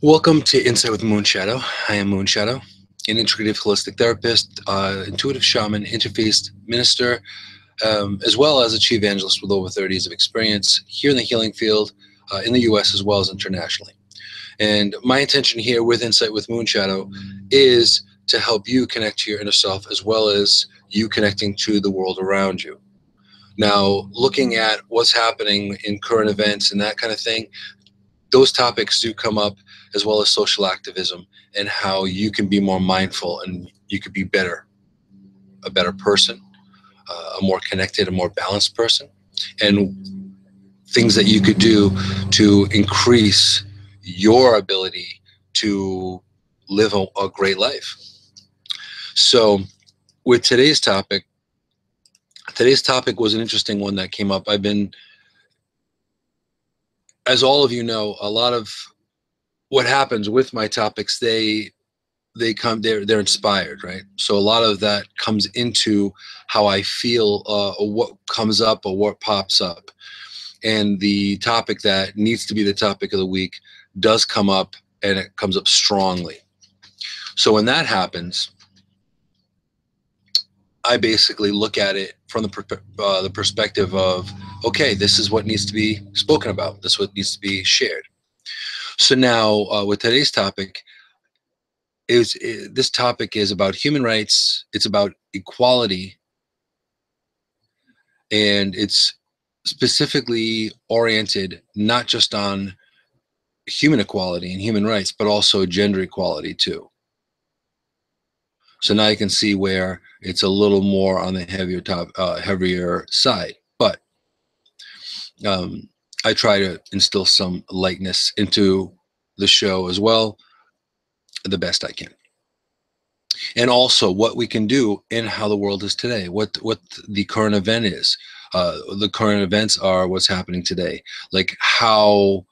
Welcome to Insight with Moonshadow. I am Moonshadow, an integrative holistic therapist, intuitive shaman, interfaith minister, as well as a chief evangelist with over 30 years of experience here in the healing field in the U.S. as well as internationally. And my intention here with Insight with Moonshadow is to help you connect to your inner self as well as you connecting to the world around you. Now, looking at what's happening in current events and that kind of thing, those topics do come up, as well as social activism and how you can be more mindful and you could be a better person, a more connected, a more balanced person, and things that you could do to increase your ability to live a great life. So, with today's topic was an interesting one that came up. I've been, as all of you know, a lot of what happens with my topics, they're inspired, right? So a lot of that comes into how I feel, or what comes up or what pops up, and the topic that needs to be the topic of the week does come up, and it comes up strongly. So when that happens, I basically look at it from the perspective of, okay, this is what needs to be spoken about, this is what needs to be shared. So now, with today's topic, this topic is about human rights. It's about equality, and it's specifically oriented not just on human equality and human rights, but also gender equality too. So now you can see where it's a little more on the heavier side, but um, I try to instill some lightness into the show as well, the best I can. And also what we can do in how the world is today, what the current event is. The current events are what's happening today, like how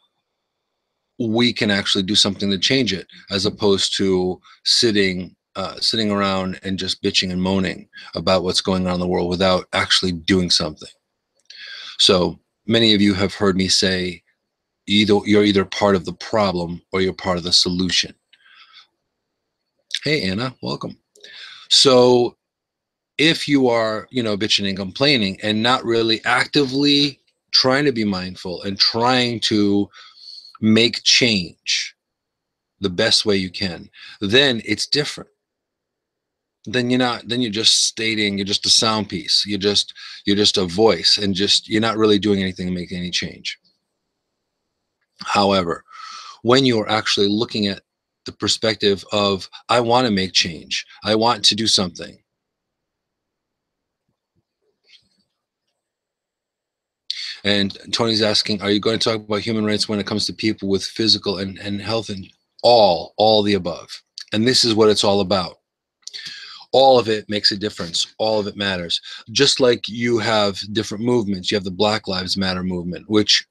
we can actually do something to change it, as opposed to sitting around and just bitching and moaning about what's going on in the world without actually doing something. So many of you have heard me say, you're either part of the problem or you're part of the solution. Hey Anna, welcome. So if you are, bitching and complaining and not really actively trying to be mindful and trying to make change the best way you can, then it's different. Then you're just stating, you're just a sound piece. You're just a voice, and you're not really doing anything to make any change. However, when you're actually looking at the perspective of, I want to make change, I want to do something. And Tony's asking, are you going to talk about human rights when it comes to people with physical and health, and all the above? And this is what it's all about. All of it makes a difference. All of it matters. Just like you have different movements. You have the Black Lives Matter movement, which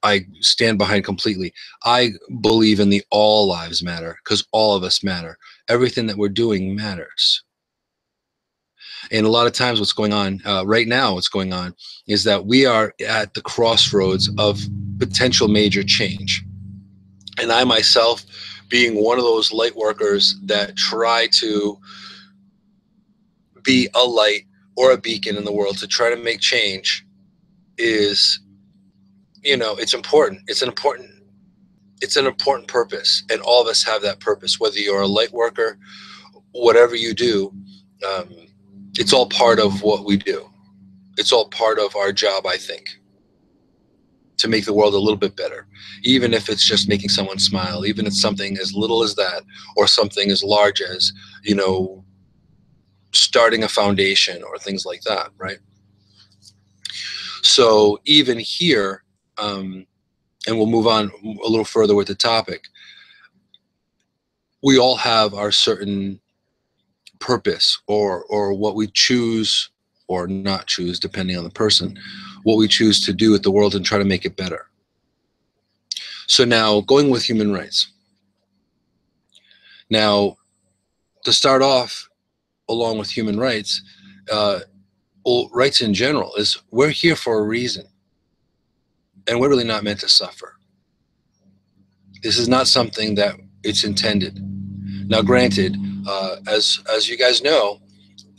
I stand behind completely. I believe in the all lives matter, because all of us matter. Everything that we're doing matters. And a lot of times what's going on right now, what's going on is that we are at the crossroads of potential major change. And I myself, being one of those light workers that try to be a light or a beacon in the world to try to make change, is, it's important. It's an important purpose. And all of us have that purpose, whether you're a light worker, whatever you do. Um, it's all part of what we do. It's all part of our job, I think, to make the world a little bit better, even if it's just making someone smile, even if it's something as little as that, or something as large as, starting a foundation or things like that, right? So even here, and we'll move on a little further with the topic, we all have our certain purpose, or what we choose or not choose, depending on the person, what we choose to do with the world and try to make it better. So now, going with human rights. Now, to start off, along with human rights, rights in general, is we're here for a reason, and we're really not meant to suffer. This is not something that it's intended. Now, granted, as you guys know,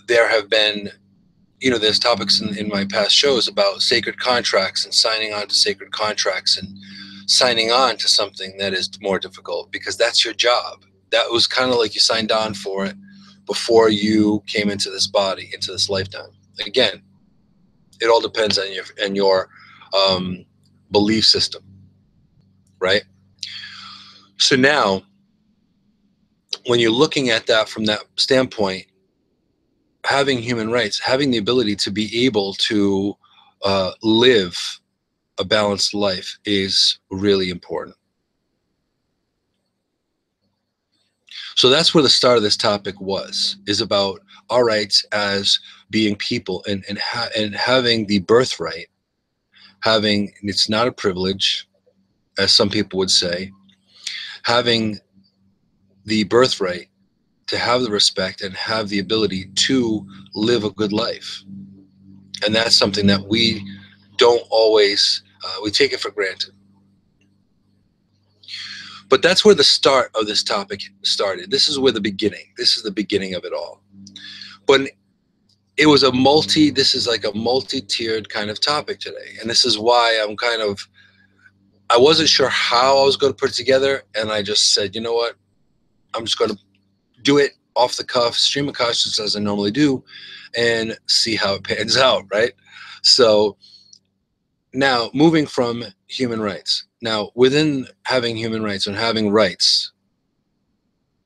there have been, there's topics in my past shows about sacred contracts and signing on to sacred contracts and signing on to something that is more difficult because that's your job. That was kind of like you signed on for it before you came into this body, into this lifetime. Again, it all depends on your belief system, right? So now, when you're looking at that from that standpoint, having human rights, having the ability to be able to live a balanced life is really important. So that's where the start of this topic is about our rights as being people and having the birthright, it's not a privilege, as some people would say, having the birthright to have the respect and have the ability to live a good life. And that's something that we don't always, we take it for granted. But that's where the start of this topic started. This is where this is the beginning of it all. But this is like a multi-tiered kind of topic today. And this is why I wasn't sure how I was going to put it together. And I just said, you know what? I'm just going to do it off the cuff, stream of consciousness as I normally do, and see how it pans out, right? So now moving from human rights. Now, within having human rights and having rights,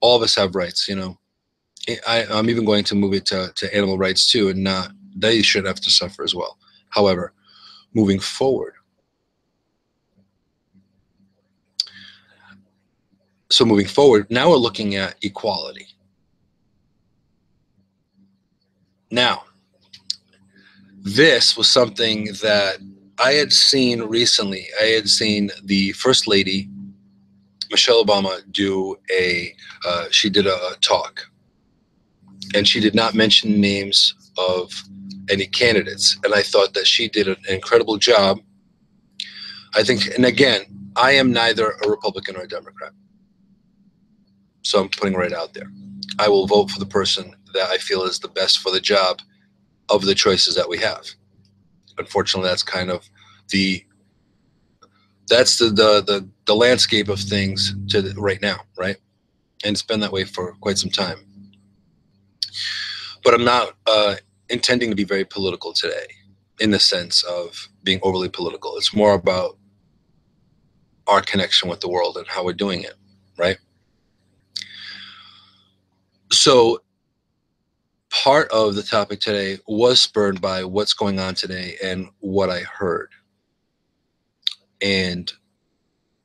all of us have rights, I'm even going to move it to animal rights too, and not they should have to suffer as well. However, moving forward. So moving forward, now we're looking at equality. Now, this was something that I had seen recently. I had seen the First Lady, Michelle Obama, she did a talk. And she did not mention names of any candidates. And I thought that she did an incredible job. I think, and again, I am neither a Republican or a Democrat. So I'm putting right out there. I will vote for the person that I feel is the best for the job of the choices that we have. Unfortunately, that's kind of the landscape of things right now, right? And it's been that way for quite some time. But I'm not intending to be very political today in the sense of being overly political. It's more about our connection with the world and how we're doing it, right? So part of the topic today was spurred by what's going on today and what I heard. And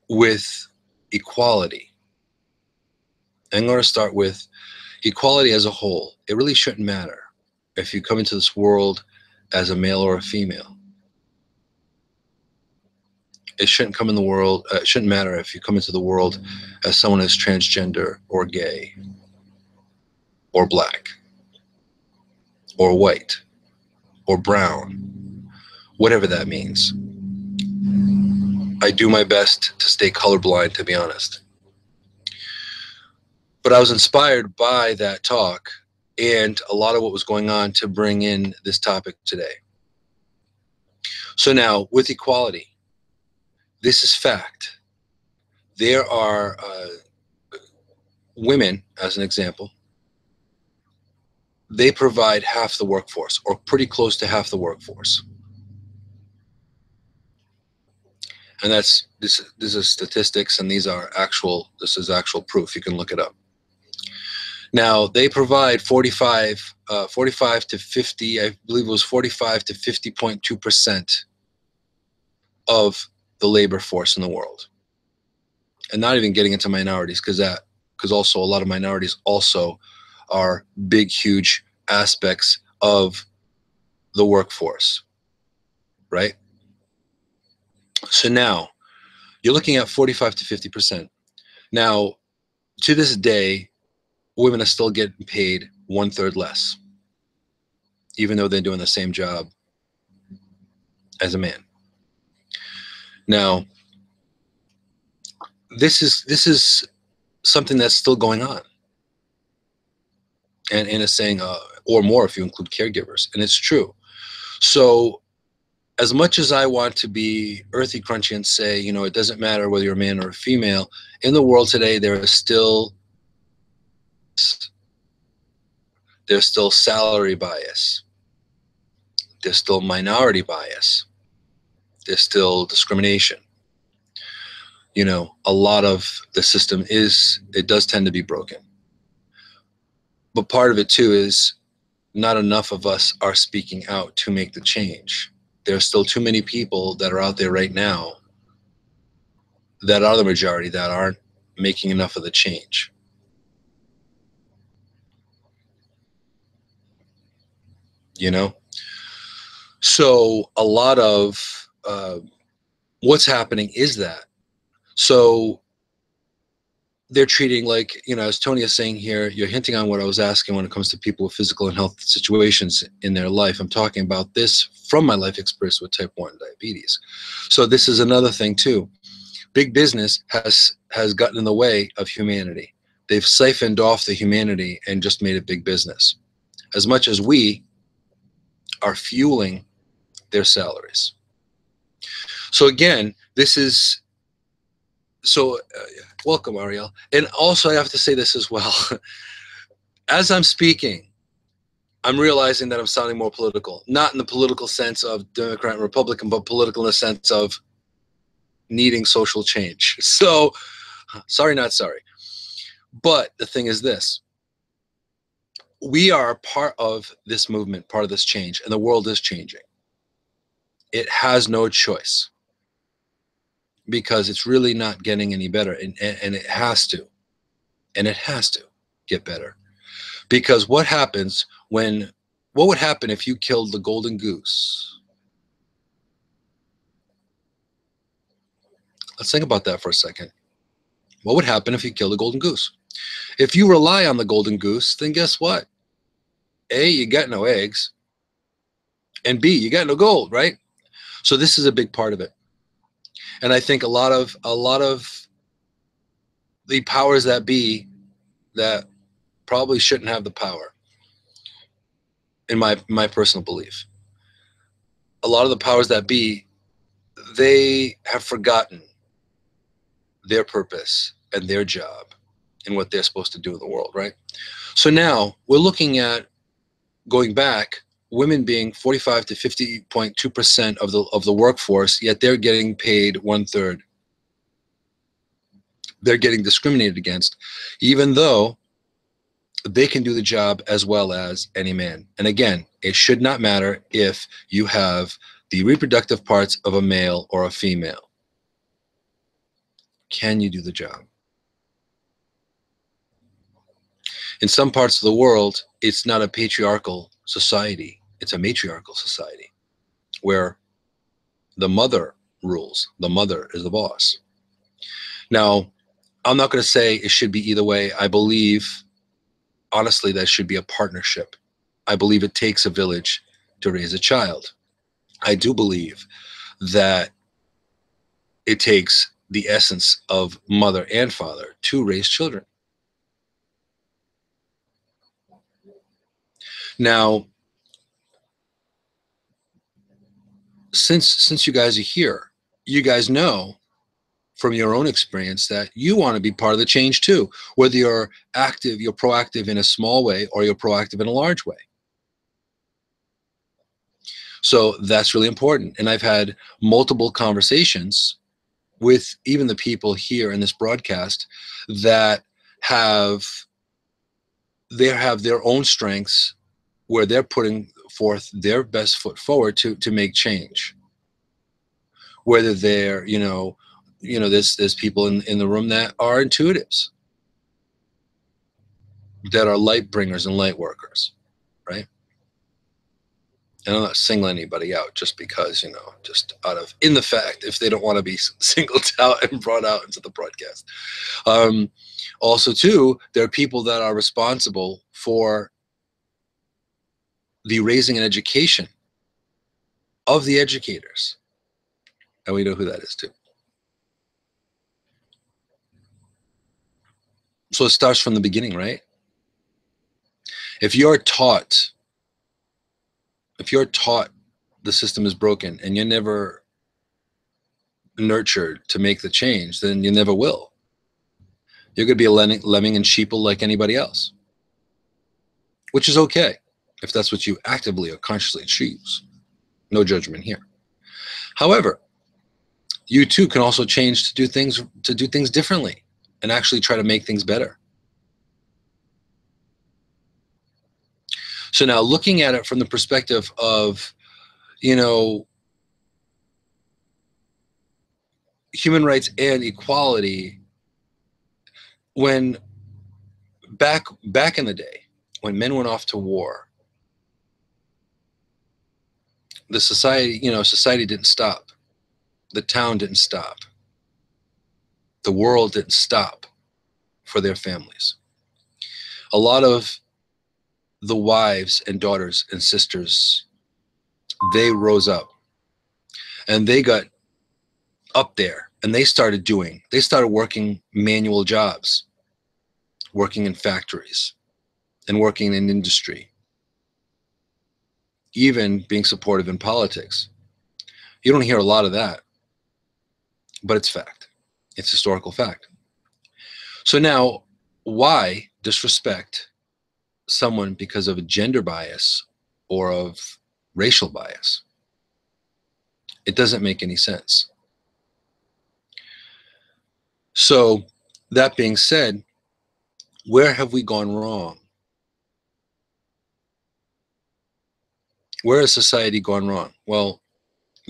with equality, I'm going to start with equality as a whole. It really shouldn't matter if you come into this world as a male or a female. It shouldn't come in the world. It shouldn't matter if you come into the world as someone who's transgender or gay or black or white or brown, whatever that means. I do my best to stay colorblind, to be honest. But I was inspired by that talk and a lot of what was going on to bring in this topic today. So now, with equality, this is fact. There are women, as an example, they provide half the workforce, or pretty close to half the workforce. And this is statistics, and this is actual proof. You can look it up. Now, they provide 45 to 50, I believe it was 45 to 50.2% of the labor force in the world. And not even getting into minorities, because also a lot of minorities also are big, huge aspects of the workforce, right? So now you're looking at 45 to 50%. Now, to this day, women are still getting paid 1/3 less, even though they're doing the same job as a man. Now, this is something that's still going on, and it's saying or more if you include caregivers, and it's true. So as much as I want to be earthy, crunchy, and say, it doesn't matter whether you're a man or a female, in the world today, there's still salary bias. There's still minority bias. There's still discrimination. A lot of the system it does tend to be broken. But part of it too is not enough of us are speaking out to make the change. There's still too many people that are out there right now that are the majority that aren't making enough of the change. So a lot of what's happening is that. So they're treating, like, as Tony is saying here, you're hinting on what I was asking when it comes to people with physical and health situations in their life. I'm talking about this from my life experience with type 1 diabetes. So this is another thing too. Big business has gotten in the way of humanity. They've siphoned off the humanity and just made it big business, as much as we are fueling their salaries. So again, welcome, Ariel. And also I have to say this as well. As I'm speaking, I'm realizing that I'm sounding more political, not in the political sense of Democrat and Republican, but political in the sense of needing social change. So sorry, not sorry. But the thing is this: we are part of this movement, part of this change, and the world is changing. It has no choice, because it's really not getting any better, and it has to. And it has to get better. Because what would happen if you killed the golden goose? Let's think about that for a second. What would happen if you killed a golden goose? If you rely on the golden goose, then guess what? A, you got no eggs, and B, you got no gold, right? So this is a big part of it. And I think a lot of the powers that be that probably shouldn't have the power, in my personal belief. A lot of the powers that be, they have forgotten their purpose and their job and what they're supposed to do in the world, right? So now we're looking at going back, women being 45 to 50.2% of the workforce, yet they're getting paid 1/3. They're getting discriminated against, even though they can do the job as well as any man. And again, it should not matter if you have the reproductive parts of a male or a female. Can you do the job? In some parts of the world, it's not a patriarchal society. It's a matriarchal society where the mother rules. The mother is the boss. Now, I'm not going to say it should be either way. I believe, honestly, that should be a partnership. I believe it takes a village to raise a child. I do believe that it takes the essence of mother and father to raise children. Now, since you guys are here, you guys know from your own experience that you want to be part of the change too, whether you're proactive in a small way or you're proactive in a large way. So that's really important. And I've had multiple conversations with even the people here in this broadcast that have their own strengths, where they're putting forth their best foot forward to make change. Whether they're, there's people in the room that are intuitives, that are light bringers and light workers, right? And I'm not singling anybody out just because, just in the fact, if they don't want to be singled out and brought out into the broadcast. Also, too, there are people that are responsible for the raising and education of the educators. And we know who that is, too. So it starts from the beginning, right? If you're taught the system is broken and you're never nurtured to make the change, then you never will. You're going to be a lemming and sheeple like anybody else, which is okay if that's what you actively or consciously choose. No judgment here. However, you too can also change to do things differently and actually try to make things better. So now looking at it from the perspective of, human rights and equality, when back in the day, when men went off to war, the society didn't stop. The town didn't stop. The world didn't stop for their families. A lot of the wives and daughters and sisters, they rose up and they got up there and they started working manual jobs, working in factories and working in industry, even being supportive in politics. You don't hear a lot of that, but it's fact. It's historical fact. So now, why disrespect someone because of a gender bias or of racial bias? It doesn't make any sense. So that being said, where have we gone wrong? Where has society gone wrong? Well,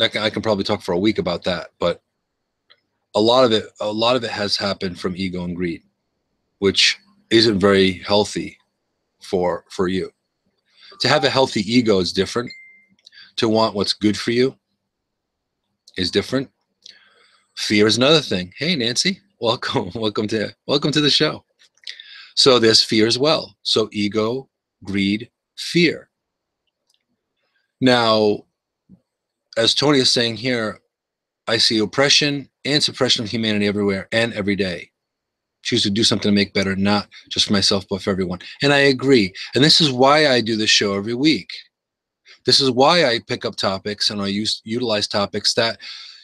I can probably talk for a week about that, but a lot of it has happened from ego and greed, which isn't very healthy for you. To have a healthy ego is different. To want what's good for you is different. Fear is another thing. Hey, Nancy, welcome, welcome to the show. So there's fear as well. So ego, greed, fear. Now, as Tony is saying here, I see oppression and suppression of humanity everywhere and every day. Choose to do something to make better, not just for myself, but for everyone. And I agree. And this is why I do this show every week. This is why I pick up topics and I utilize topics that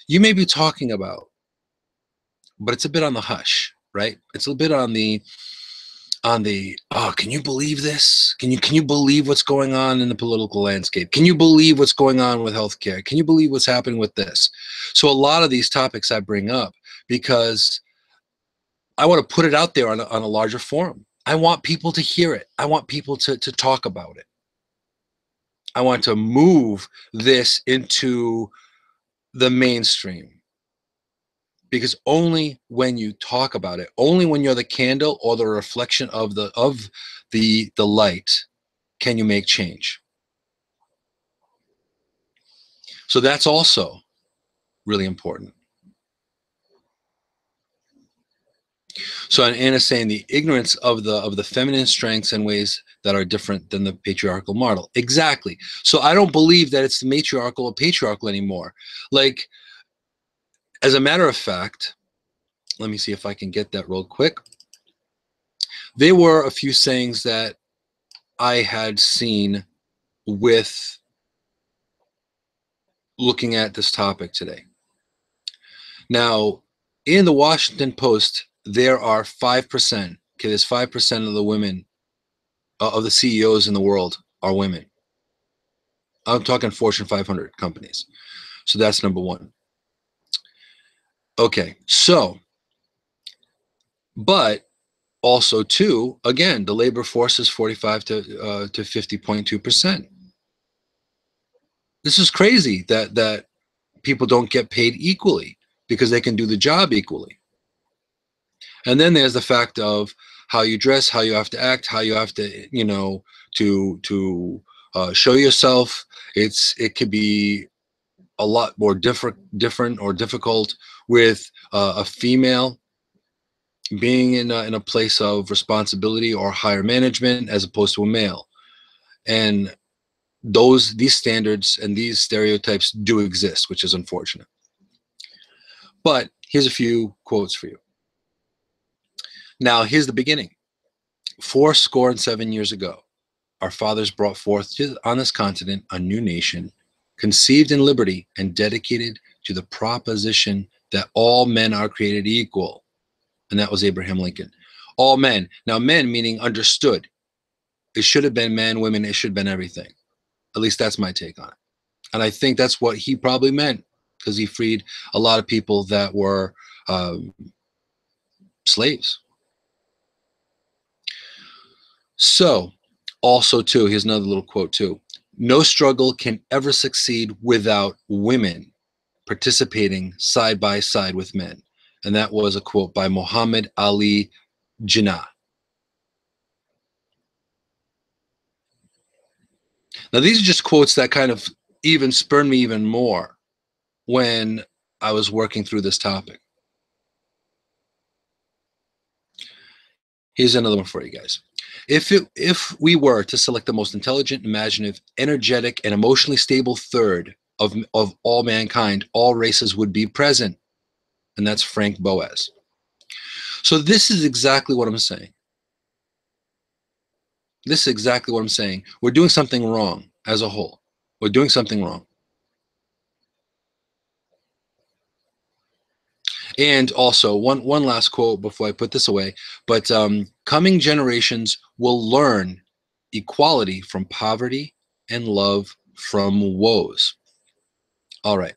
you may be talking about, but it's a bit on the hush, right? It's a bit on the oh, can you believe this? Can you believe what's going on in the political landscape? Can you believe what's going on with healthcare? Can you believe what's happening with this? So a lot of these topics I bring up because I want to put it out there on a larger forum. I want people to hear it. I want people to talk about it. I want to move this into the mainstream. Because only when you talk about it, only when you're the candle or the reflection of the light, can you make change. So that's also really important. So Anna's saying the ignorance of the feminine strengths and ways that are different than the patriarchal model. Exactly. So I don't believe that it's the matriarchal or patriarchal anymore. Like, as a matter of fact, let me see if I can get that real quick. There were a few sayings that I had seen with looking at this topic today. Now, in the Washington Post, there are 5%. Okay, there's 5% of the women, of the CEOs in the world are women. I'm talking Fortune 500 companies. So that's number one. Okay, so, but also too, again, the labor force is 45 to 50.2%. This is crazy that people don't get paid equally because they can do the job equally. And then there's the fact of how you dress, how you have to act, how you have to, to show yourself. It could be a lot more different or difficult with a female being in a place of responsibility or higher management as opposed to a male. And these standards and these stereotypes do exist, which is unfortunate. But here's a few quotes for you. Now, here's the beginning. fourscore and 7 years ago, our fathers brought forth on this continent a new nation, conceived in liberty and dedicated to the proposition that all men are created equal. And that was Abraham Lincoln. All men. Now, men meaning understood. It should have been men, women, it should have been everything. At least that's my take on it. And I think that's what he probably meant, because he freed a lot of people that were slaves. So, also, too, here's another little quote, too. No struggle can ever succeed without women participating side by side with men. And that was a quote by Muhammad Ali Jinnah. Now, these are just quotes that kind of even spurred me even more when I was working through this topic. Here's another one for you guys. If we were to select the most intelligent, imaginative, energetic, and emotionally stable third of all mankind, all races would be present. And that's Frank Boas. So this is exactly what I'm saying. This is exactly what I'm saying. We're doing something wrong as a whole. We're doing something wrong. And also, one last quote before I put this away, but coming generations will learn equality from poverty and love from woes. All right.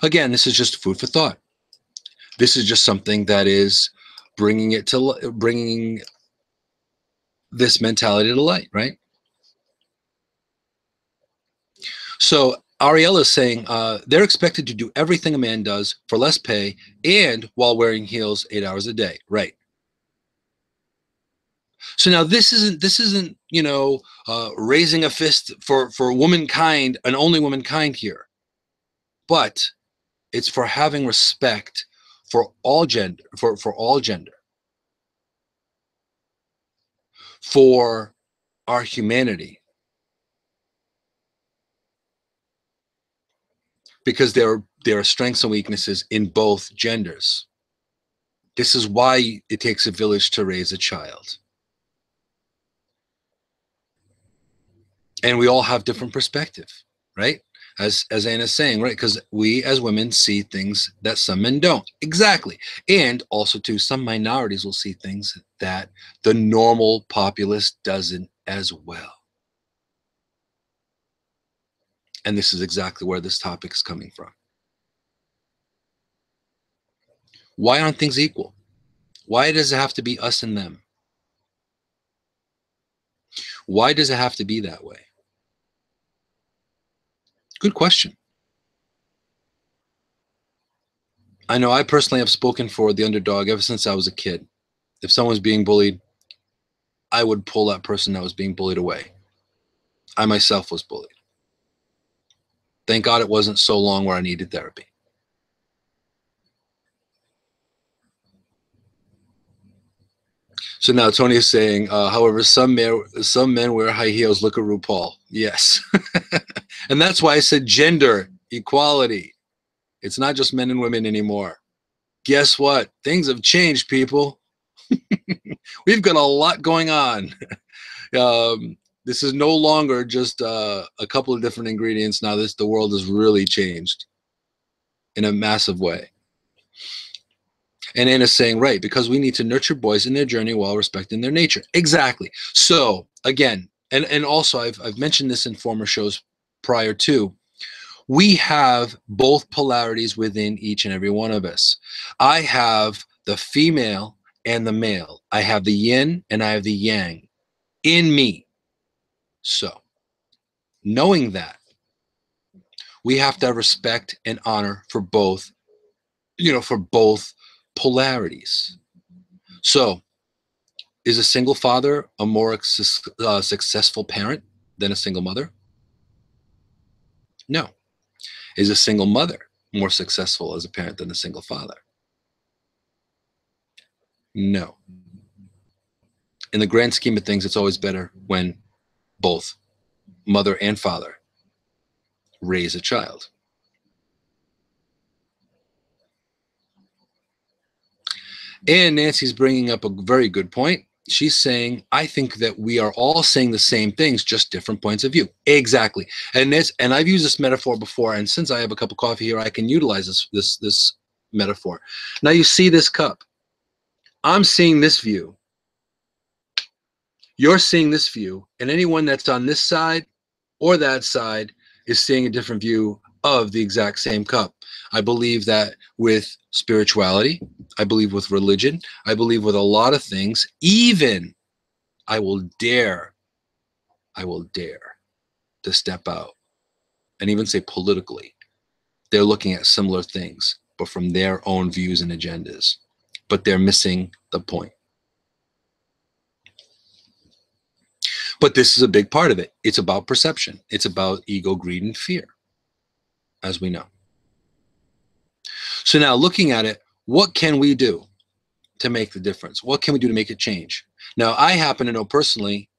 Again, this is just food for thought. This is just something that is bringing this mentality to light, right? So Ariella is saying they're expected to do everything a man does for less pay and while wearing heels 8 hours a day, right? So now this isn't raising a fist for womankind and only womankind here, but it's for having respect for all gender, for all gender, for our humanity, because there are strengths and weaknesses in both genders. This is why it takes a village to raise a child. And we all have different perspective, right? As Anna's saying, right? Because we as women see things that some men don't. Exactly. And also too, some minorities will see things that the normal populace doesn't as well. And this is exactly where this topic is coming from. Why aren't things equal? Why does it have to be us and them? Why does it have to be that way? Good question. I know I personally have spoken for the underdog ever since I was a kid. If someone's being bullied, I would pull that person that was being bullied away. I myself was bullied. Thank God it wasn't so long where I needed therapy. So now Tony is saying, however, some men wear high heels. Look at RuPaul. Yes. And that's why I said gender equality. It's not just men and women anymore. Guess what? Things have changed, people. We've got a lot going on. This is no longer just a couple of different ingredients. Now the world has really changed in a massive way. And Anna's saying, right, because we need to nurture boys in their journey while respecting their nature. Exactly. So again, and also I've mentioned this in former shows prior to, we have both polarities within each and every one of us. I have the female and the male. I have the yin and I have the yang in me. So knowing that, we have to have respect and honor for both, for both polarities. So is a single father a more successful parent than a single mother? No. Is a single mother more successful as a parent than a single father? No. In the grand scheme of things, it's always better when both mother and father raise a child. And Nancy's bringing up a very good point. She's saying, I think that we are all saying the same things, just different points of view. Exactly. And I've used this metaphor before, and since I have a cup of coffee here, I can utilize this metaphor. Now you see this cup. I'm seeing this view. You're seeing this view, and anyone that's on this side or that side is seeing a different view of the exact same cup. I believe that with spirituality, I believe with religion, I believe with a lot of things, even I will dare to step out and even say politically, they're looking at similar things, but from their own views and agendas, but they're missing the point. But this is a big part of it. It's about perception. It's about ego, greed, and fear, as we know. So now looking at it, what can we do to make the difference? What can we do to make it change? Now, I happen to know personally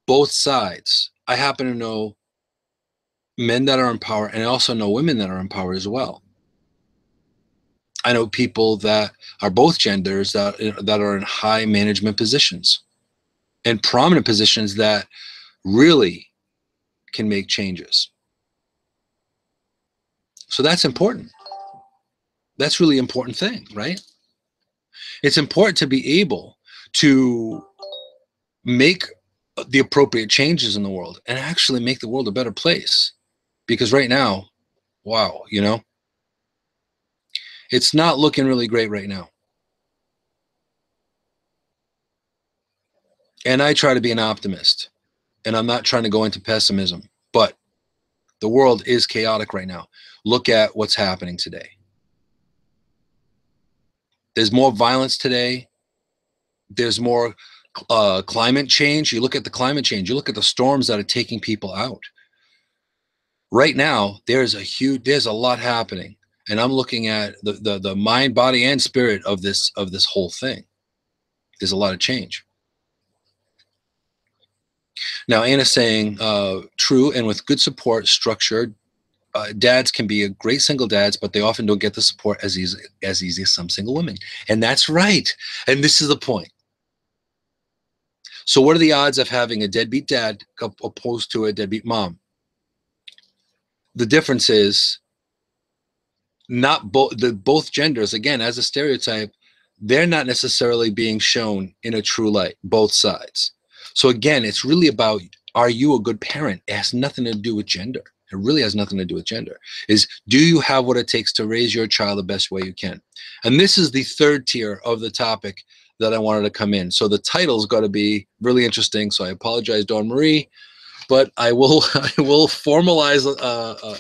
both sides. I happen to know men that are in power, and I also know women that are in power as well. I know people that are both genders that are in high management positions and prominent positions that really can make changes. So that's important. That's really important thing, right? It's important to be able to make the appropriate changes in the world and actually make the world a better place. Because right now, wow, it's not looking really great right now. And I try to be an optimist, and I'm not trying to go into pessimism, but the world is chaotic right now. Look at what's happening today. There's more violence today. There's more climate change. You look at the climate change. You look at the storms that are taking people out. Right now, there's a lot happening, and I'm looking at the mind, body, and spirit of this whole thing. There's a lot of change. Now, Anna's saying, true, and with good support structure, dads can be a great single dads, but they often don't get the support as easy as some single women. And that's right. And this is the point. So what are the odds of having a deadbeat dad opposed to a deadbeat mom? The difference is not both genders, again, as a stereotype, they're not necessarily being shown in a true light, both sides. So again, it's really about, are you a good parent? It has nothing to do with gender. It really has nothing to do with gender. Is, do you have what it takes to raise your child the best way you can? And this is the third tier of the topic that I wanted to come in. So the title's got to be really interesting. So I apologize, Dawn Marie, but I will formalize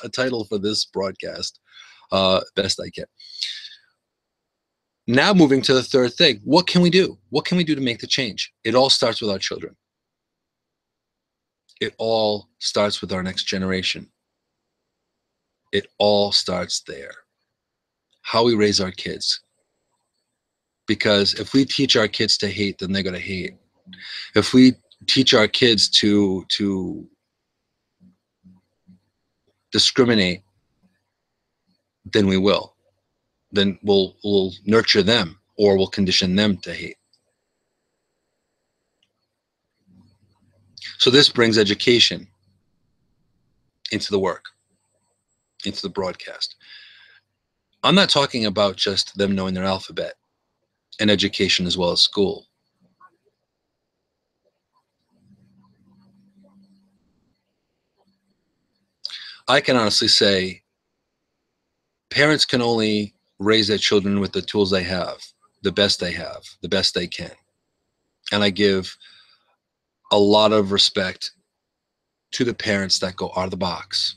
a title for this broadcast best I can. Now moving to the third thing, what can we do? What can we do to make the change? It all starts with our children. It all starts with our next generation. It all starts there. How we raise our kids. Because if we teach our kids to hate, then they're going to hate. If we teach our kids to discriminate, then we will. Then we'll nurture them, or we'll condition them to hate. So this brings education into the work, into the broadcast. I'm not talking about just them knowing their alphabet and education as well as school. I can honestly say parents can only raise their children with the tools they have, the best they can. And I give a lot of respect to the parents that go out of the box,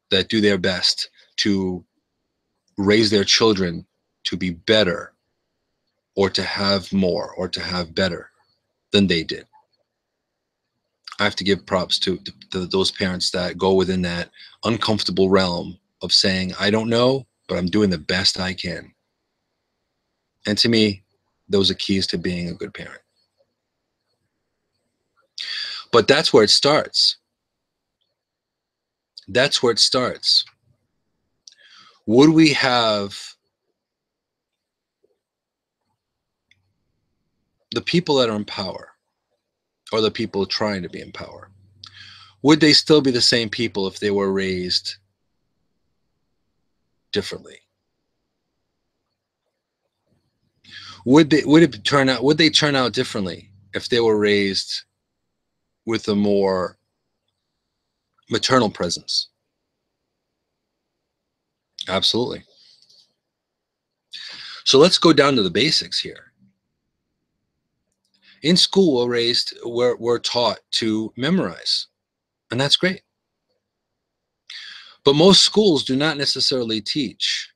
that do their best to raise their children to be better, or to have more, or to have better than they did. I have to give props to those parents that go within that uncomfortable realm of saying, I don't know, but I'm doing the best I can. And to me, those are keys to being a good parent. But that's where it starts. That's where it starts. Would we have the people that are in power, or the people trying to be in power, would they still be the same people if they were raised differently? Would they turn out differently if they were raised with a more maternal presence? Absolutely. So let's go down to the basics here. In school, we're taught to memorize, and that's great. But most schools do not necessarily teach.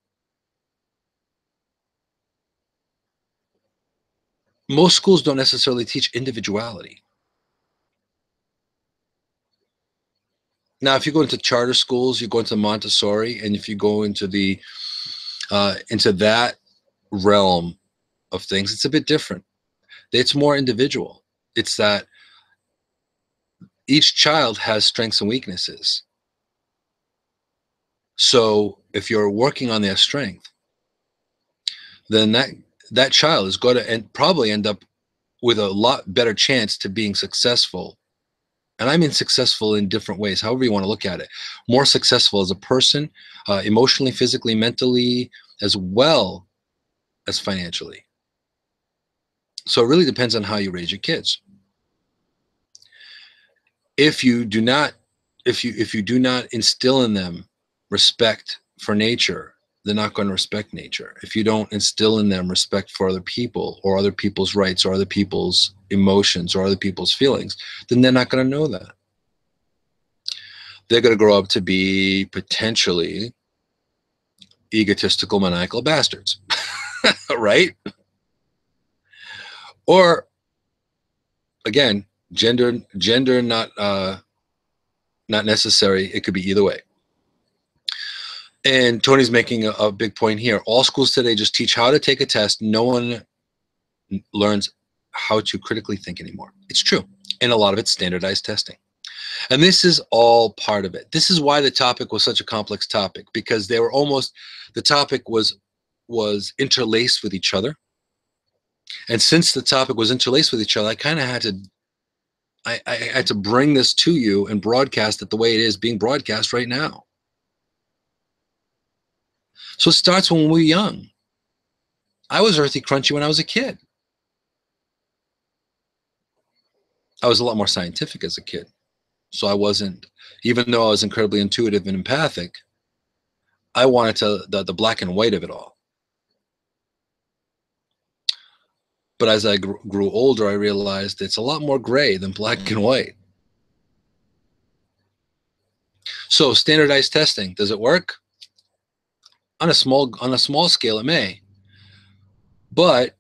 Most schools don't necessarily teach individuality. Now, if you go into charter schools, you go into Montessori, and if you go into that realm of things, it's a bit different. It's more individual. It's that each child has strengths and weaknesses. So if you're working on their strength, then that child is going to probably end up with a lot better chance to being successful. And I mean successful in different ways, however you want to look at it. More successful as a person, emotionally, physically, mentally, as well as financially. So it really depends on how you raise your kids. If you do not if you do not instill in them respect for nature, they're not going to respect nature. If you don't instill in them respect for other people, or other people's rights, or other people's emotions, or other people's feelings, then they're not going to know that. They're going to grow up to be potentially egotistical, maniacal bastards, right? Or again, gender not necessary. It could be either way. And Tony's making a big point here. All schools today just teach how to take a test. No one learns how to critically think anymore. It's true. And a lot of it's standardized testing. And this is all part of it. This is why the topic was such a complex topic, because the topic was interlaced with each other. And since the topic was interlaced with each other, I kind of I had to bring this to you and broadcast it the way it is being broadcast right now. So it starts when we were young. I was earthy crunchy when I was a kid. I was a lot more scientific as a kid. So I wasn't, even though I was incredibly intuitive and empathic, I wanted the black and white of it all. But as I grew older, I realized it's a lot more gray than black and white. So standardized testing, does it work? On a small scale, it may. But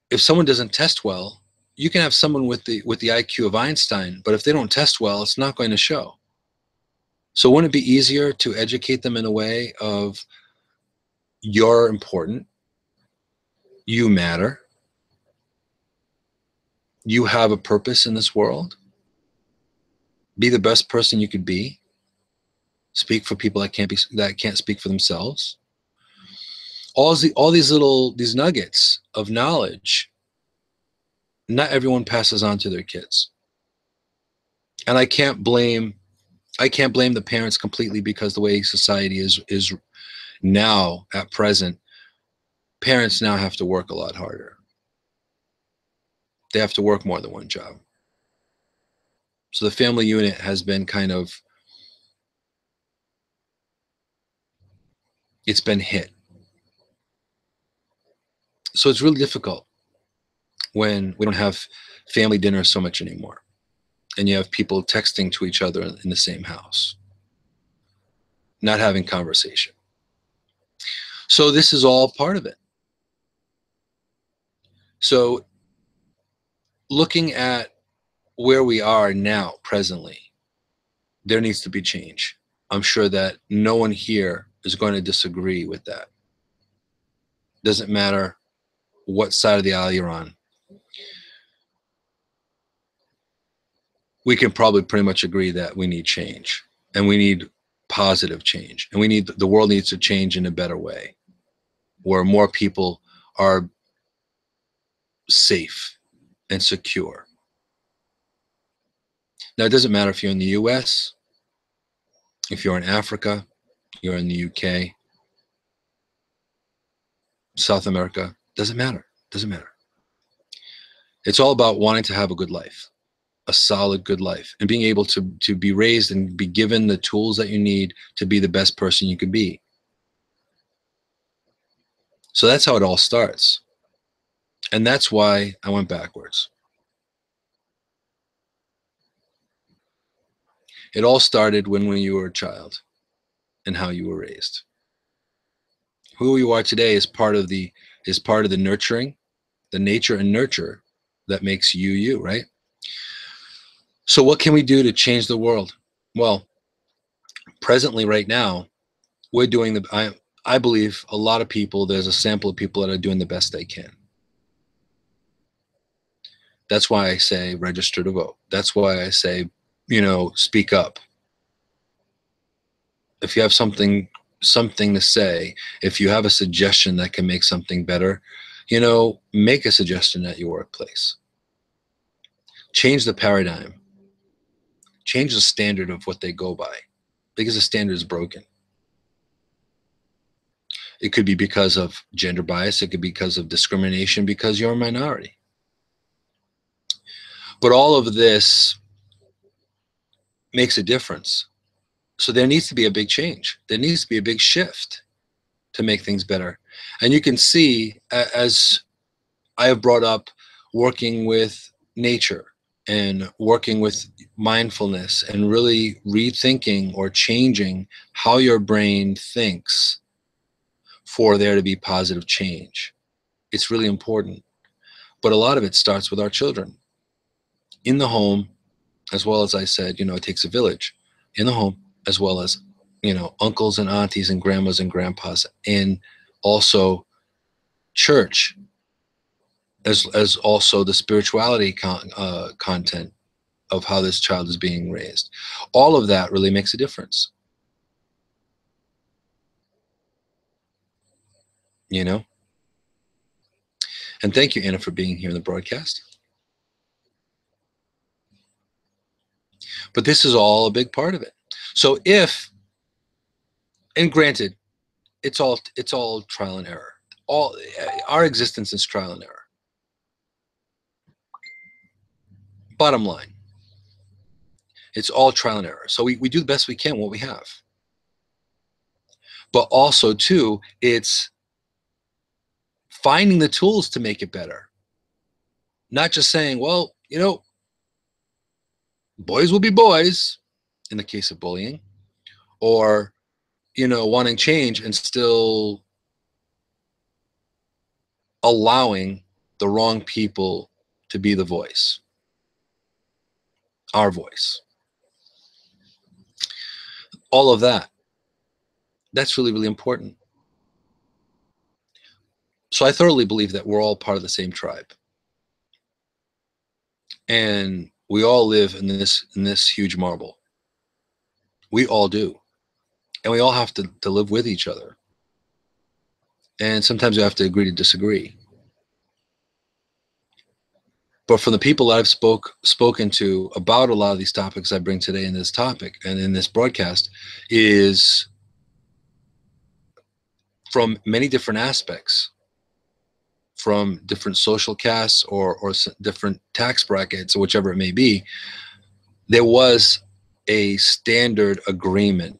if someone doesn't test well, you can have someone with the IQ of Einstein, but if they don't test well, it's not going to show. So wouldn't it be easier to educate them in a way of, you're important, you matter, you have a purpose in this world, be the best person you could be, speak for people that can't speak for themselves. All these nuggets of knowledge, not everyone passes on to their kids. And I can't blame the parents completely, because the way society is now at present, parents now have to work a lot harder. They have to work more than one job. So the family unit has been it's been hit. So it's really difficult when we don't have family dinners so much anymore, and you have people texting to each other in the same house, not having conversation. So this is all part of it. So looking at where we are now presently, there needs to be change. I'm sure that no one here is going to disagree with that. Doesn't matter what side of the aisle you're on. We can probably pretty much agree that we need change, and we need positive change, and the world needs to change in a better way, where more people are safe and secure. Now, it doesn't matter if you're in the US, if you're in Africa, you're in the UK, South America, doesn't matter. Doesn't matter. It's all about wanting to have a good life, a solid, good life, and being able to be raised and be given the tools that you need to be the best person you can be. So that's how it all starts. And that's why I went backwards. It all started when you were a child and how you were raised. Who you are today is part of the nurturing, the nature and nurture that makes you you, right? So what can we do to change the world? Well, presently right now, we're doing I believe a lot of people, there's a sample of people that are doing the best they can. That's why I say register to vote. That's why I say, speak up. If you have something to say, if you have a suggestion that can make something better, make a suggestion at your workplace. Change the paradigm. Change the standard of what they go by, because the standard is broken. It could be because of gender bias. It could be because of discrimination, because you're a minority. But all of this makes a difference. So there needs to be a big change. There needs to be a big shift to make things better. And you can see, as I have brought up, working with nature and working with mindfulness and really rethinking or changing how your brain thinks for there to be positive change. It's really important. But a lot of it starts with our children in the home, as well as I said, it takes a village in the home, as well as, uncles and aunties and grandmas and grandpas, and also church, as also the spirituality content of how this child is being raised. All of that really makes a difference. And thank you, Anna, for being here in the broadcast. But this is all a big part of it. So and granted, it's all trial and error. All our existence is trial and error. Bottom line, it's all trial and error. So we do the best we can what we have. But also, too, it's finding the tools to make it better. Not just saying, well, boys will be boys in the case of bullying, or, wanting change and still allowing the wrong people to be the voice, our voice. All of that's really, really important. So I thoroughly believe that we're all part of the same tribe. And we all live in this huge marble. We all do. And we all have to live with each other. And sometimes we have to agree to disagree. But from the people that I've spoken to about a lot of these topics I bring today in this topic and in this broadcast, is from many different aspects, from different social castes or different tax brackets, or whichever it may be. There was a standard agreement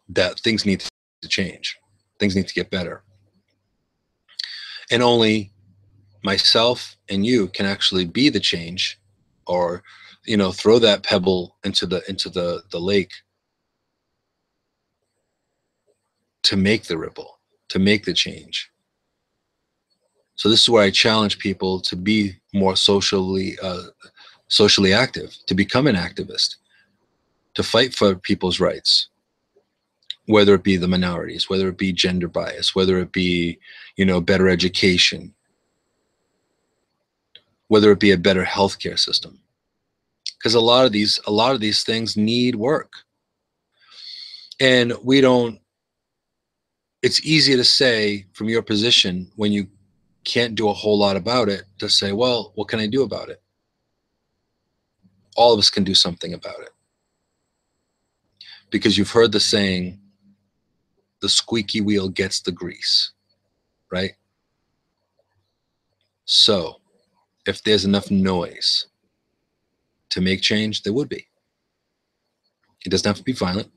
that things need to change, things need to get better, and only myself and you can actually be the change, or throw that pebble into the lake to make the ripple, to make the change. So this is where I challenge people to be more socially active, to become an activist, to fight for people's rights, whether it be the minorities, whether it be gender bias, whether it be better education, whether it be a better healthcare system. Because a lot of these things need work. And it's easy to say from your position, when you can't do a whole lot about it to say, well, what can I do about it? All of us can do something about it. Because you've heard the saying, the squeaky wheel gets the grease, right? So if there's enough noise to make change, there would be. It doesn't have to be violent.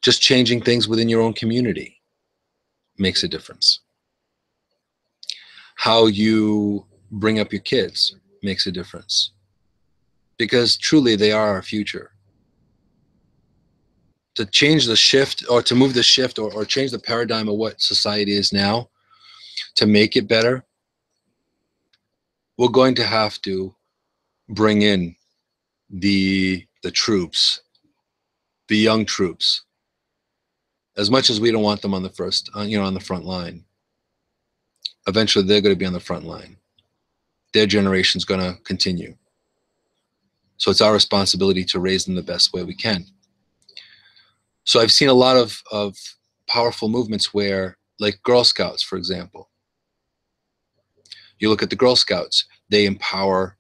Just changing things within your own community makes a difference. How you bring up your kids makes a difference. Because truly, they are our future. To change the shift, or to move the shift, or change the paradigm of what society is now, to make it better, we're going to have to bring in the troops, the young troops. As much as we don't want them on the first, on the front line, eventually they're going to be on the front line. Their generation's going to continue. So it's our responsibility to raise them the best way we can. So I've seen a lot of powerful movements where, like Girl Scouts, for example. You look at the Girl Scouts, they empower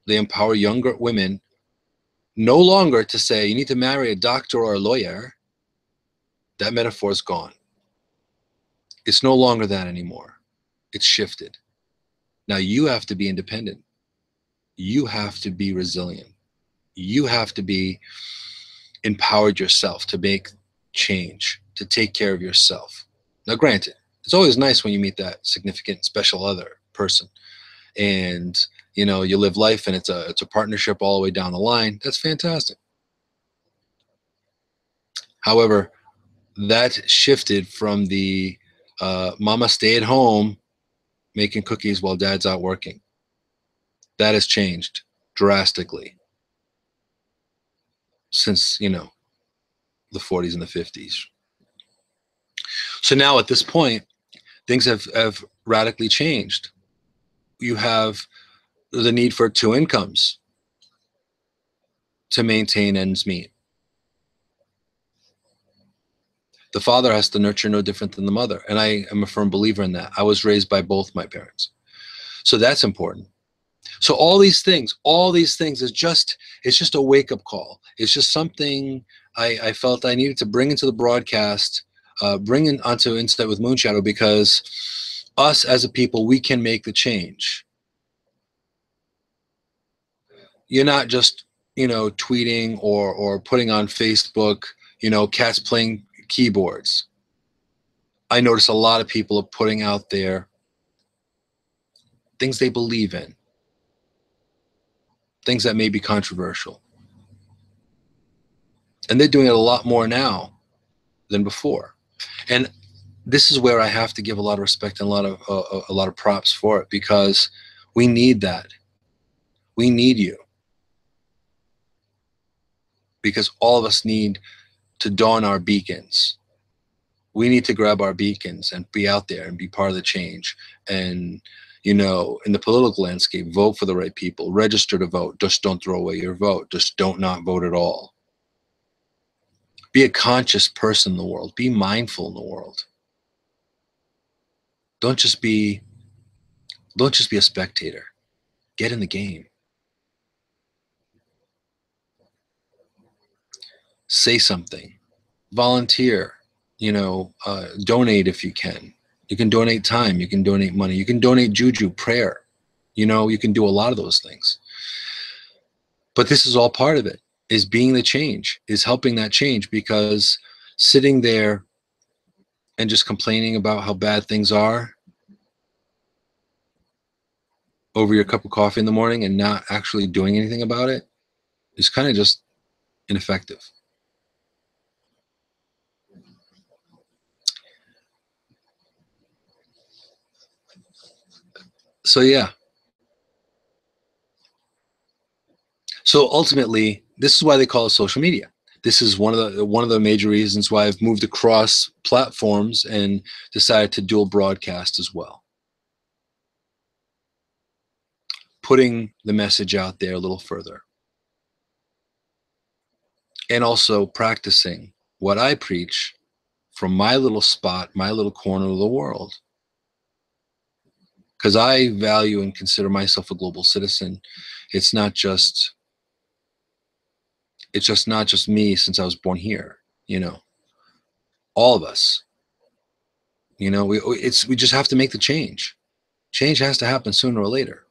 younger women no longer to say you need to marry a doctor or a lawyer. That metaphor is gone. It's no longer that anymore. It's shifted. Now you have to be independent. You have to be resilient. You have to be empowered yourself to make change, to take care of yourself. Now, granted, it's always nice when you meet that significant special other person and you live life and it's a partnership all the way down the line. That's fantastic. However, that shifted from the mama stay at home making cookies while dad's out working. That has changed drastically since the 40s and the 50s. So now at this point, things have radically changed. You have the need for two incomes to maintain ends meet. The father has to nurture no different than the mother. And I am a firm believer in that. I was raised by both my parents. So that's important. So all these things is just, it's just a wake-up call. It's just something I felt I needed to bring into the broadcast, bring in onto Insight with Moonshadow, because us as a people, we can make the change. You're not just, tweeting or putting on Facebook, cats playing keyboards. I notice a lot of people are putting out there things they believe in, things that may be controversial. And they're doing it a lot more now than before. And this is where I have to give a lot of respect and a lot of props for it, because we need that. We need you. Because all of us need to don our beacons. We need to grab our beacons and be out there and be part of the change. And, in the political landscape, vote for the right people, register to vote. Just don't throw away your vote. Just don't not vote at all. Be a conscious person in the world. Be mindful in the world. Don't just be a spectator. Get in the game. Say something. Volunteer. Donate if you can. You can donate time. You can donate money. You can donate juju, prayer. You can do a lot of those things. But this is all part of it, is being the change, is helping that change, because sitting there and just complaining about how bad things are over your cup of coffee in the morning and not actually doing anything about it is kind of just ineffective. So yeah. So ultimately, this is why they call it social media. This is one of the major reasons why I've moved across platforms and decided to dual broadcast as well. Putting the message out there a little further. And also practicing what I preach from my little spot, my little corner of the world. because I value and consider myself a global citizen. It's not just not just me since I was born here, all of us, we just have to make the change. Change has to happen sooner or later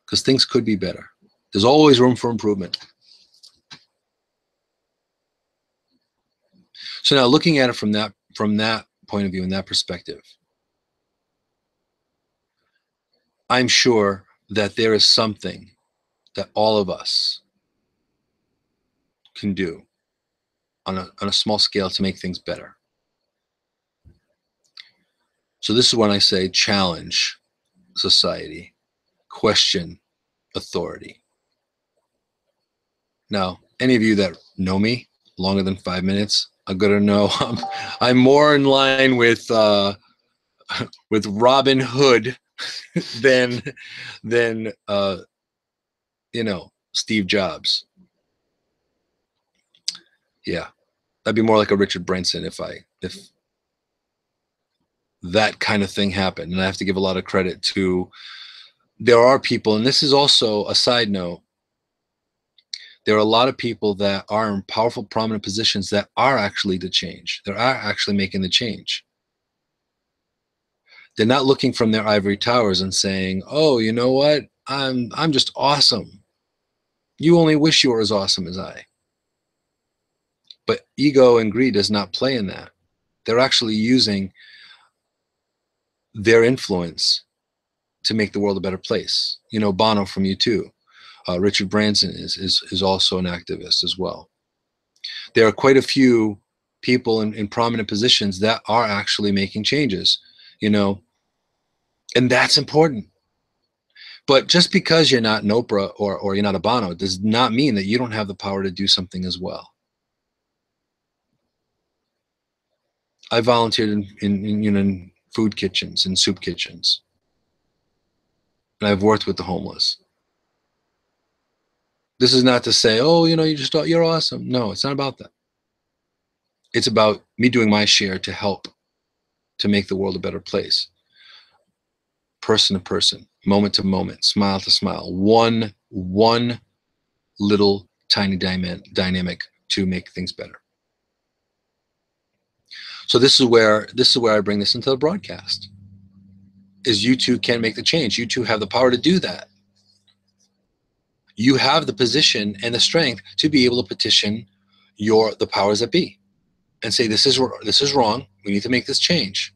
because things could be better. There's always room for improvement. So now looking at it from that point of view and that perspective, I'm sure that there is something that all of us can do on a small scale to make things better. So this is when I say challenge society, question authority. Now, any of you that know me longer than 5 minutes are gonna know I'm more in line with Robin Hood than Steve Jobs. Yeah, I'd be more like a Richard Branson if that kind of thing happened. And I have to give a lot of credit to, there are people, and this is also a side note, there are a lot of people that are in powerful, prominent positions that are actually the change. They are actually making the change. They're not looking from their ivory towers and saying, "Oh, you know what? I'm just awesome. You only wish you were as awesome as I." But ego and greed does not play in that. They're actually using their influence to make the world a better place. Bono from U2. Richard Branson is also an activist as well. There are quite a few people in prominent positions that are actually making changes, and that's important. But just because you're not an Oprah or you're not a Bono does not mean that you don't have the power to do something as well. I volunteered in food kitchens and soup kitchens, and I've worked with the homeless. This is not to say, oh, you're awesome. No, it's not about that. It's about me doing my share to help to make the world a better place. Person to person, moment to moment, smile to smile. One little tiny dynamic to make things better. So this is where I bring this into the broadcast. Is you too can make the change. You too have the power to do that. You have the position and the strength to be able to petition the powers that be and say, this is wrong. We need to make this change.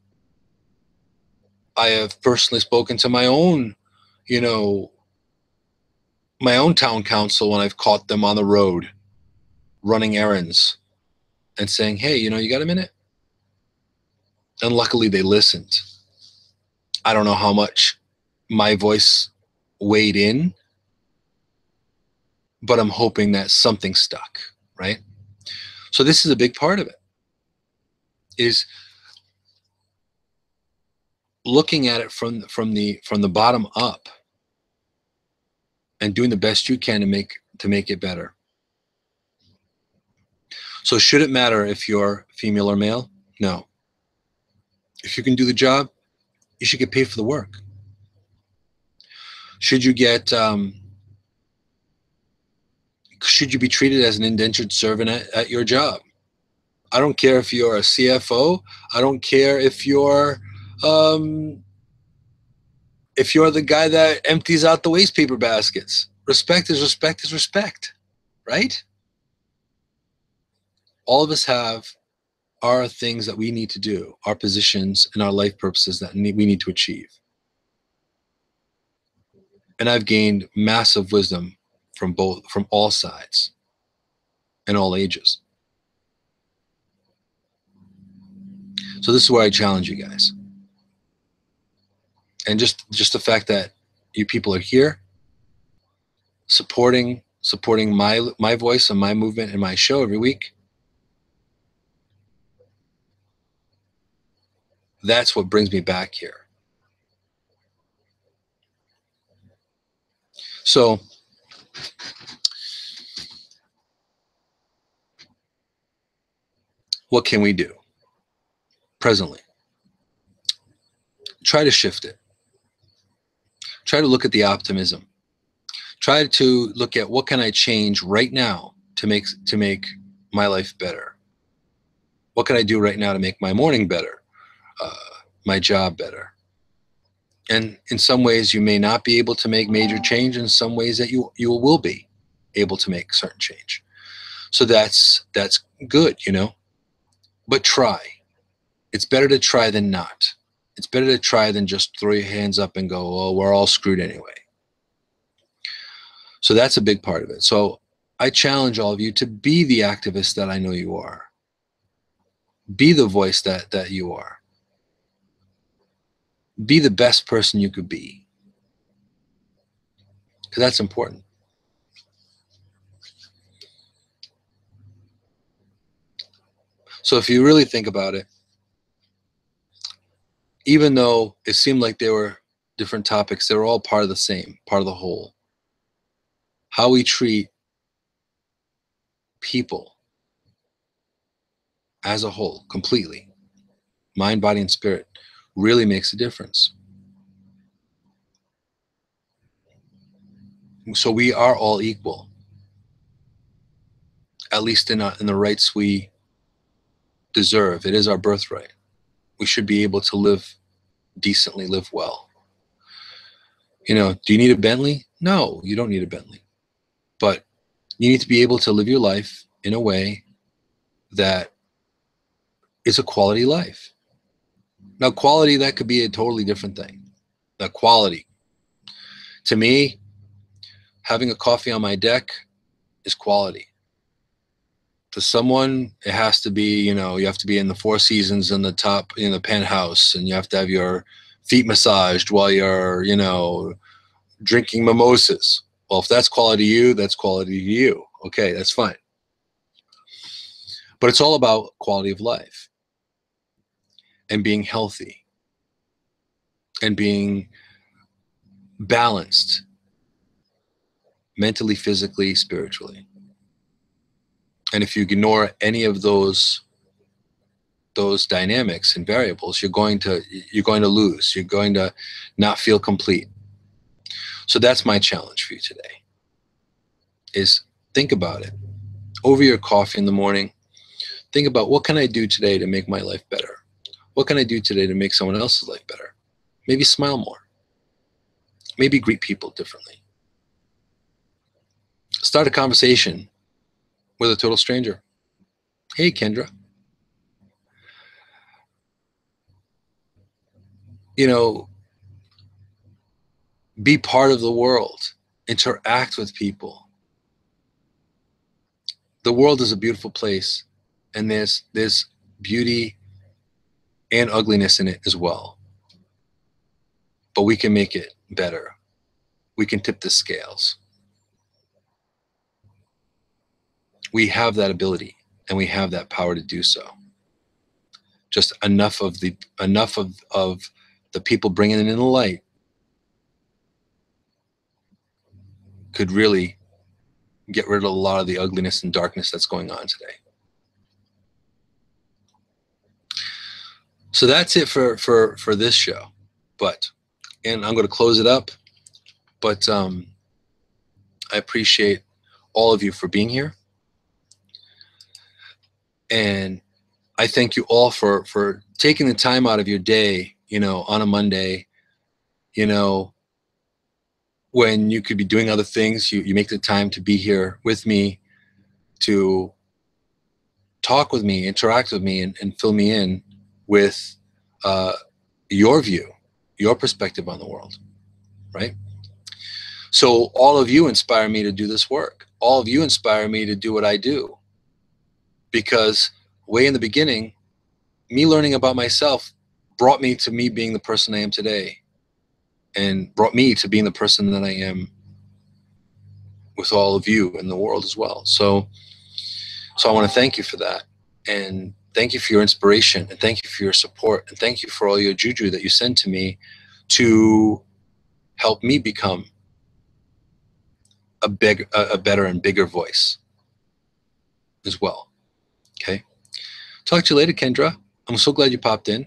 I have personally spoken to my own town council when I've caught them on the road running errands and saying, hey, you got a minute? And luckily they listened. I don't know how much my voice weighed in, but I'm hoping that something stuck, right? So this is a big part of it, is looking at it from the bottom up and doing the best you can to make it better. So should it matter if you're female or male? No. If you can do the job, you should get paid for the work. Should you be treated as an indentured servant at your job? I don't care if you're a CFO. I don't care if you're the guy that empties out the waste paper baskets. Respect is respect is respect, right? All of us have our things that we need to do, our positions and our life purposes that we need to achieve. And I've gained massive wisdom from all sides and all ages. So this is where I challenge you guys. And just the fact that you people are here supporting my voice and my movement and my show every week, that's what brings me back here. So what can we do presently? Try to shift it. Try to look at the optimism. Try to look at what can I change right now to make my life better. What can I do right now to make my morning better, my job better? And in some ways, you may not be able to make major change. In some ways, that you will be able to make certain change. So that's good, you know. But try. It's better to try than not. It's better to try than just throw your hands up and go, "Oh, we're all screwed anyway." So that's a big part of it. So I challenge all of you to be the activist that I know you are. Be the voice that you are. Be the best person you could be. Because that's important. So if you really think about it, even though it seemed like they were different topics, they were all part of the same, part of the whole. How we treat people as a whole, completely, mind, body, and spirit, really makes a difference. So we are all equal, at least in the rights we deserve. It is our birthright. We should be able to live decently, live well. You know, do you need a Bentley? No, you don't need a Bentley. But you need to be able to live your life in a way that is a quality life. Now, quality, that could be a totally different thing. Now, quality, to me, having a coffee on my deck is quality. To someone, it has to be, you know, you have to be in the Four Seasons in the top, in the penthouse, and you have to have your feet massaged while you're, you know, drinking mimosas. Well, if that's quality to you, that's quality to you. Okay, that's fine. But it's all about quality of life and being healthy and being balanced mentally, physically, spiritually. And if you ignore any of those dynamics and variables, you're going to lose. You're going to not feel complete. So that's my challenge for you today, is think about it. Over your coffee in the morning, think about, what can I do today to make my life better? What can I do today to make someone else's life better? Maybe smile more. Maybe greet people differently. Start a conversation with a total stranger. Hey, Kendra. You know, be part of the world. Interact with people. The world is a beautiful place, and there's beauty and ugliness in it as well. But we can make it better. We can tip the scales. We have that ability, and we have that power to do so. Just enough of the people bringing it in the light could really get rid of a lot of the ugliness and darkness that's going on today. So that's it for this show. And I'm going to close it up. But I appreciate all of you for being here. And I thank you all for taking the time out of your day, you know, on a Monday, you know, when you could be doing other things. You make the time to be here with me, to talk with me, interact with me, and fill me in with your view, your perspective on the world, right? So all of you inspire me to do this work. All of you inspire me to do what I do. Because way in the beginning, me learning about myself brought me to me being the person I am today, and brought me to being the person that I am with all of you in the world as well. So I want to thank you for that. And thank you for your inspiration, and thank you for your support, and thank you for all your juju that you send to me to help me become a better and bigger voice as well. Okay. Talk to you later, Kendra. I'm so glad you popped in.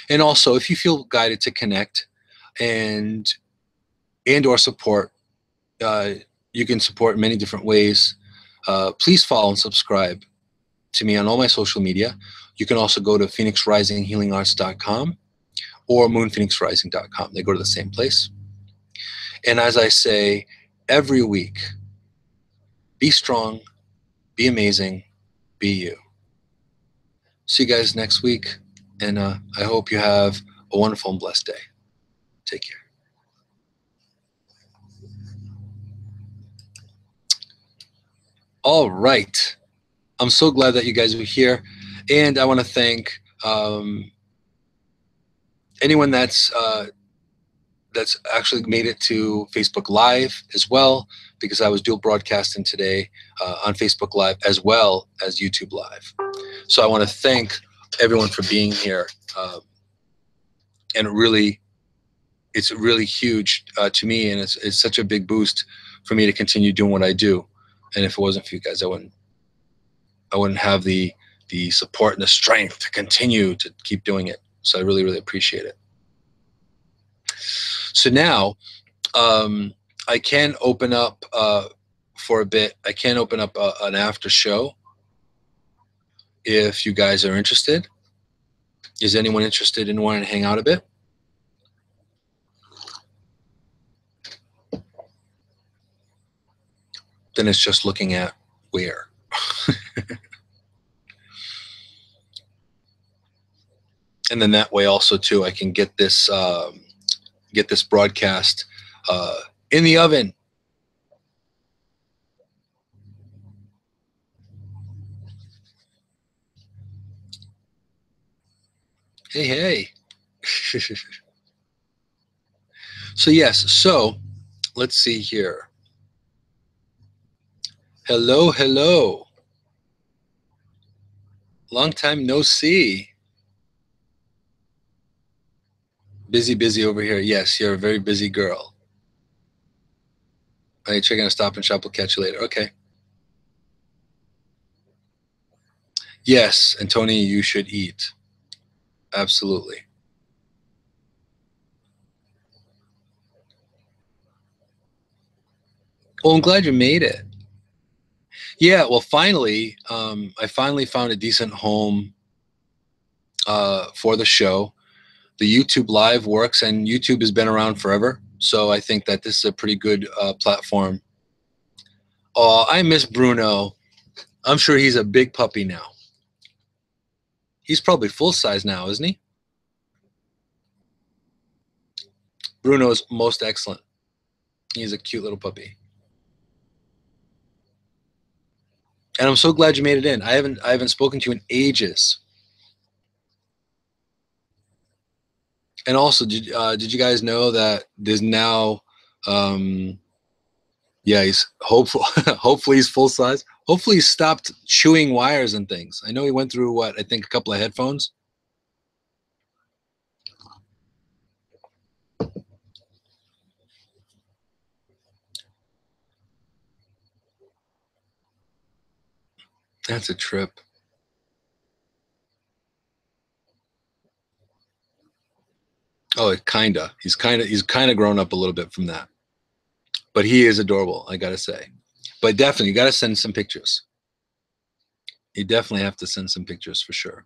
And also, if you feel guided to connect and and or support. You can support in many different ways. Please follow and subscribe to me on all my social media. You can also go to phoenixrisinghealingarts.com or moonphoenixrising.com. They go to the same place. And as I say every week, be strong, be amazing, be you. See you guys next week, and I hope you have a wonderful and blessed day. Take care. All right. I'm so glad that you guys are here, and I want to thank anyone that's actually made it to Facebook Live as well, because I was dual broadcasting today on Facebook Live as well as YouTube Live. So I want to thank everyone for being here, and it's really huge to me, and it's such a big boost for me to continue doing what I do. And if it wasn't for you guys, I wouldn't have the support and the strength to continue to keep doing it. So I really, really appreciate it. So now I can open up for a bit. I can open up an after show if you guys are interested. Is anyone interested in wanting to hang out a bit? Then it's just looking at where. And then that way also too, I can get this broadcast in the oven. Hey, hey. So yes, so let's see here. Hello, hello. Long time no see. Busy, busy over here. Yes, you're a very busy girl. Are you checking a Stop and Shop? We'll catch you later. Okay. Yes, and Tony, you should eat. Absolutely. Well, I'm glad you made it. Yeah, well, finally, I finally found a decent home for the show. The YouTube Live works, and YouTube has been around forever. So I think that this is a pretty good platform. Oh, I miss Bruno. I'm sure he's a big puppy now. He's probably full size now, isn't he? Bruno's most excellent. He's a cute little puppy. And I'm so glad you made it in. I haven't spoken to you in ages. And also, did you guys know that there's now, yeah, he's hopeful. Hopefully he's full size. Hopefully he stopped chewing wires and things. I know he went through I think a couple of headphones. That's a trip. Oh, he's kind of grown up a little bit from that. But he is adorable, I gotta say. But definitely, you gotta send some pictures. You definitely have to send some pictures for sure.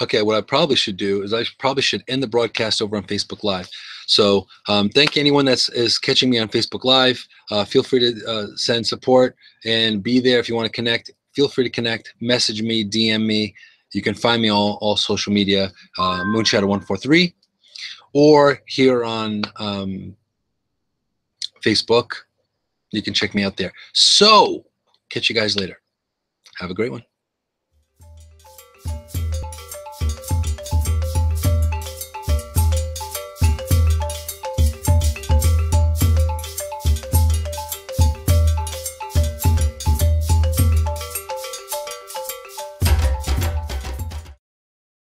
Okay, what I probably should do is I probably should end the broadcast over on Facebook Live. So thank anyone is catching me on Facebook Live. Feel free to send support and be there if you want to connect. Feel free to connect. Message me, DM me. You can find me on all social media, Moonshadow143, or here on Facebook. You can check me out there. So catch you guys later. Have a great one.